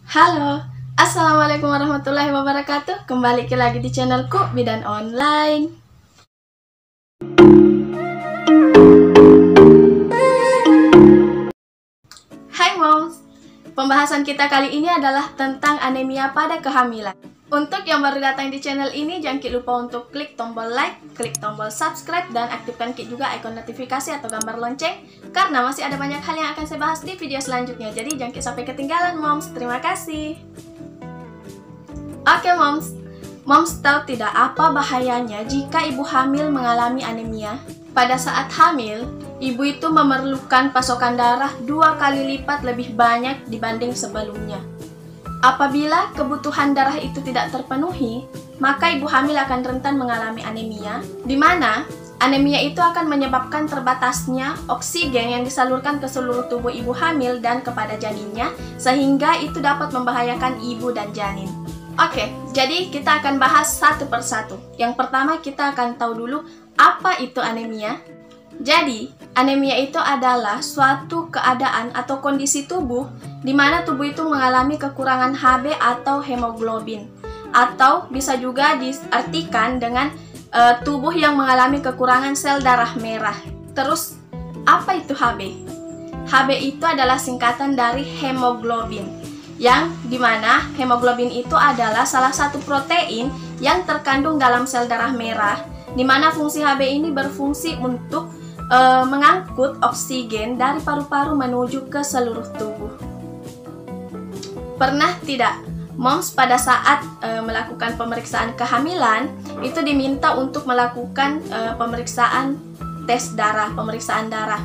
Halo, Assalamualaikum warahmatullahi wabarakatuh. Kembali lagi di channelku Bidan Online. Hai moms, pembahasan kita kali ini adalah tentang anemia pada kehamilan. Untuk yang baru datang di channel ini, jangan lupa untuk klik tombol like, klik tombol subscribe, dan aktifkan juga ikon notifikasi atau gambar lonceng, karena masih ada banyak hal yang akan saya bahas di video selanjutnya. Jadi jangan sampai ketinggalan moms. Terima kasih. Oke moms tahu tidak apa bahayanya jika ibu hamil mengalami anemia? Pada saat hamil, ibu itu memerlukan pasokan darah 2 kali lipat lebih banyak dibanding sebelumnya. Apabila kebutuhan darah itu tidak terpenuhi, maka ibu hamil akan rentan mengalami anemia, di mana anemia itu akan menyebabkan terbatasnya oksigen yang disalurkan ke seluruh tubuh ibu hamil dan kepada janinnya, sehingga itu dapat membahayakan ibu dan janin. Oke, jadi kita akan bahas satu persatu. Yang pertama kita akan tahu dulu apa itu anemia. Jadi, anemia itu adalah suatu keadaan atau kondisi tubuh di mana tubuh itu mengalami kekurangan Hb atau hemoglobin, atau bisa juga diartikan dengan tubuh yang mengalami kekurangan sel darah merah. Terus, apa itu Hb? Hb itu adalah singkatan dari hemoglobin, yang dimana hemoglobin itu adalah salah satu protein yang terkandung dalam sel darah merah, di mana fungsi Hb ini berfungsi untuk mengangkut oksigen dari paru-paru menuju ke seluruh tubuh. Pernah tidak moms pada saat melakukan pemeriksaan kehamilan itu diminta untuk melakukan pemeriksaan tes darah, pemeriksaan darah.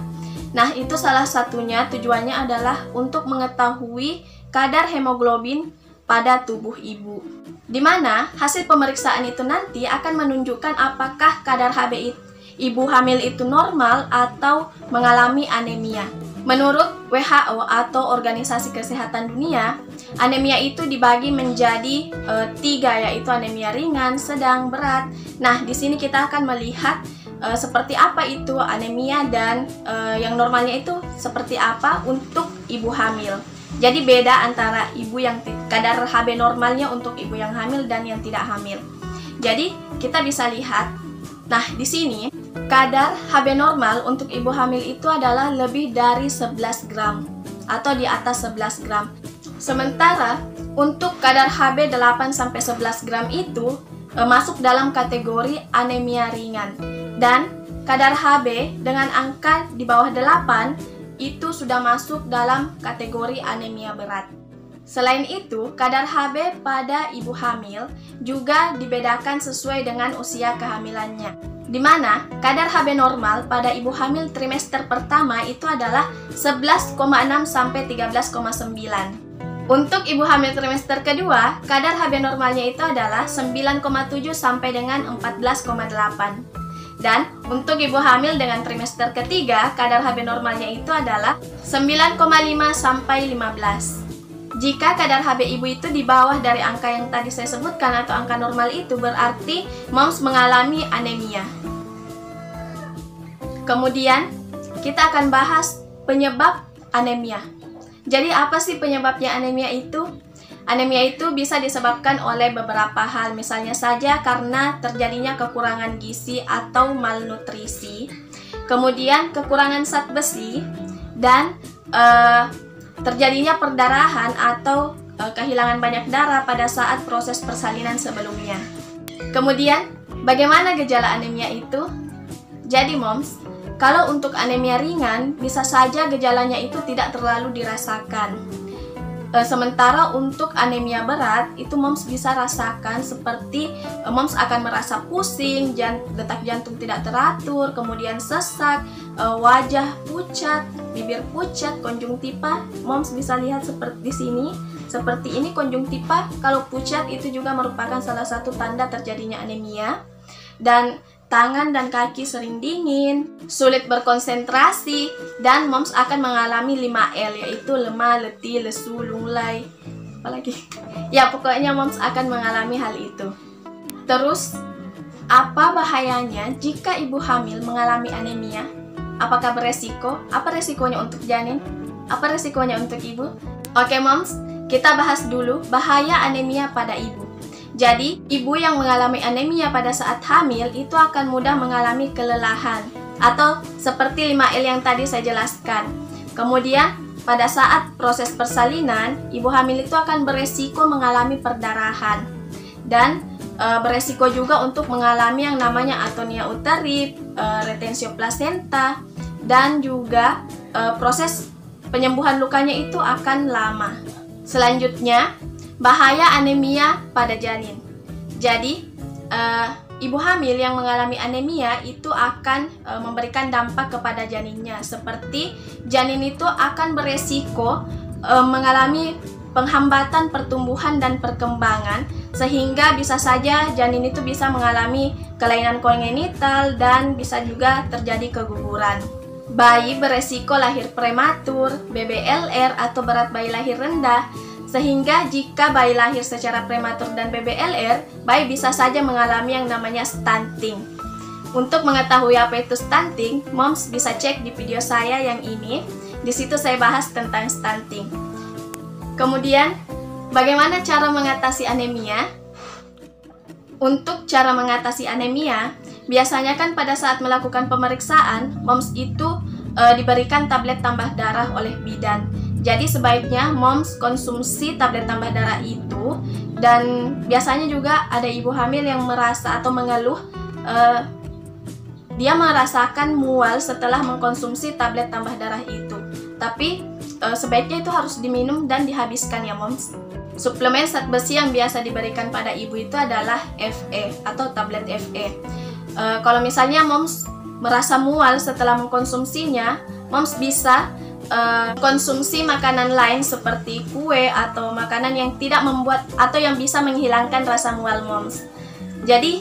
Nah, itu salah satunya tujuannya adalah untuk mengetahui kadar hemoglobin pada tubuh ibu, di mana hasil pemeriksaan itu nanti akan menunjukkan apakah kadar Hb ibu hamil itu normal atau mengalami anemia. Menurut WHO atau Organisasi Kesehatan Dunia, anemia itu dibagi menjadi 3, yaitu anemia ringan, sedang, berat. Nah, di sini kita akan melihat seperti apa itu anemia dan yang normalnya itu seperti apa untuk ibu hamil. Jadi beda antara ibu yang kadar Hb normalnya untuk ibu yang hamil dan yang tidak hamil. Jadi kita bisa lihat, nah di sini kadar Hb normal untuk ibu hamil itu adalah lebih dari 11 gram atau di atas 11 gram. Sementara untuk kadar Hb 8-11 gram itu masuk dalam kategori anemia ringan. Dan kadar Hb dengan angka di bawah 8 itu sudah masuk dalam kategori anemia berat. Selain itu, kadar Hb pada ibu hamil juga dibedakan sesuai dengan usia kehamilannya, di mana kadar Hb normal pada ibu hamil trimester pertama itu adalah 11,6 sampai 13,9. Untuk ibu hamil trimester kedua, kadar Hb normalnya itu adalah 9,7 sampai dengan 14,8. Dan untuk ibu hamil dengan trimester ketiga, kadar Hb normalnya itu adalah 9,5 sampai 15. Jika kadar Hb ibu itu di bawah dari angka yang tadi saya sebutkan atau angka normal itu, berarti moms mengalami anemia. Kemudian kita akan bahas penyebab anemia. Jadi apa sih penyebabnya anemia itu? Anemia itu bisa disebabkan oleh beberapa hal, misalnya saja karena terjadinya kekurangan gizi atau malnutrisi, kemudian kekurangan zat besi, dan terjadinya perdarahan atau kehilangan banyak darah pada saat proses persalinan sebelumnya. Kemudian, bagaimana gejala anemia itu? Jadi moms, kalau untuk anemia ringan, bisa saja gejalanya itu tidak terlalu dirasakan. Sementara untuk anemia berat, itu moms bisa rasakan seperti moms akan merasa pusing, detak jantung tidak teratur, kemudian sesak, wajah pucat, bibir pucat, konjungtipa. Moms bisa lihat seperti di sini, seperti ini konjungtipa. Kalau pucat itu juga merupakan salah satu tanda terjadinya anemia. Dan tangan dan kaki sering dingin, sulit berkonsentrasi, dan moms akan mengalami 5L, yaitu lemah, letih, lesu, lunglai, apalagi. Ya, pokoknya moms akan mengalami hal itu. Terus, apa bahayanya jika ibu hamil mengalami anemia? Apakah beresiko? Apa resikonya untuk janin? Apa resikonya untuk ibu? Oke moms, kita bahas dulu bahaya anemia pada ibu. Jadi, ibu yang mengalami anemia pada saat hamil itu akan mudah mengalami kelelahan atau seperti 5L yang tadi saya jelaskan. Kemudian, pada saat proses persalinan, ibu hamil itu akan beresiko mengalami perdarahan dan beresiko juga untuk mengalami yang namanya atonia uteri, retensio plasenta, dan juga proses penyembuhan lukanya itu akan lama. Selanjutnya, bahaya anemia pada janin. Jadi, ibu hamil yang mengalami anemia itu akan memberikan dampak kepada janinnya, seperti janin itu akan beresiko mengalami penghambatan pertumbuhan dan perkembangan, sehingga bisa saja janin itu bisa mengalami kelainan kongenital dan bisa juga terjadi keguguran. Bayi beresiko lahir prematur, BBLR atau berat bayi lahir rendah, sehingga jika bayi lahir secara prematur dan BBLR, bayi bisa saja mengalami yang namanya stunting. Untuk mengetahui apa itu stunting, moms bisa cek di video saya yang ini. Di situ saya bahas tentang stunting. Kemudian, bagaimana cara mengatasi anemia? Untuk cara mengatasi anemia, biasanya kan pada saat melakukan pemeriksaan, moms itu diberikan tablet tambah darah oleh bidan. Jadi sebaiknya moms konsumsi tablet tambah darah itu, dan biasanya juga ada ibu hamil yang merasa atau mengeluh dia merasakan mual setelah mengkonsumsi tablet tambah darah itu. Tapi sebaiknya itu harus diminum dan dihabiskan ya moms. Suplemen zat besi yang biasa diberikan pada ibu itu adalah Fe atau tablet Fe. Kalau misalnya moms merasa mual setelah mengkonsumsinya, moms bisa konsumsi makanan lain seperti kue atau makanan yang tidak membuat atau yang bisa menghilangkan rasa mual moms. Jadi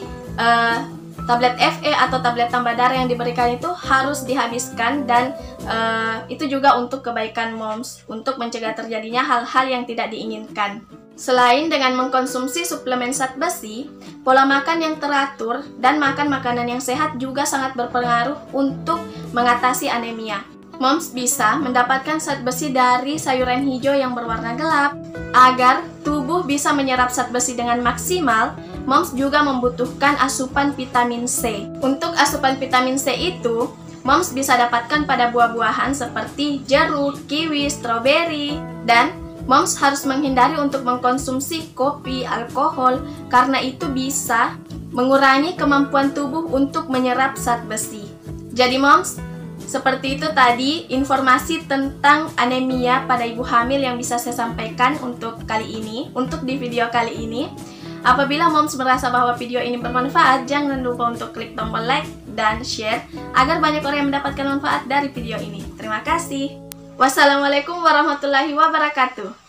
tablet Fe atau tablet tambah darah yang diberikan itu harus dihabiskan, dan itu juga untuk kebaikan moms, untuk mencegah terjadinya hal-hal yang tidak diinginkan. Selain dengan mengkonsumsi suplemen zat besi, pola makan yang teratur dan makan makanan yang sehat juga sangat berpengaruh untuk mengatasi anemia. Moms bisa mendapatkan zat besi dari sayuran hijau yang berwarna gelap. Agar tubuh bisa menyerap zat besi dengan maksimal, moms juga membutuhkan asupan vitamin C. Untuk asupan vitamin C itu, moms bisa dapatkan pada buah-buahan seperti jeruk, kiwi, stroberi, dan moms harus menghindari untuk mengkonsumsi kopi, alkohol, karena itu bisa mengurangi kemampuan tubuh untuk menyerap zat besi. Jadi moms, seperti itu tadi informasi tentang anemia pada ibu hamil yang bisa saya sampaikan untuk kali ini, untuk di video kali ini. Apabila moms merasa bahwa video ini bermanfaat, jangan lupa untuk klik tombol like dan share agar banyak orang yang mendapatkan manfaat dari video ini. Terima kasih. Wassalamualaikum warahmatullahi wabarakatuh.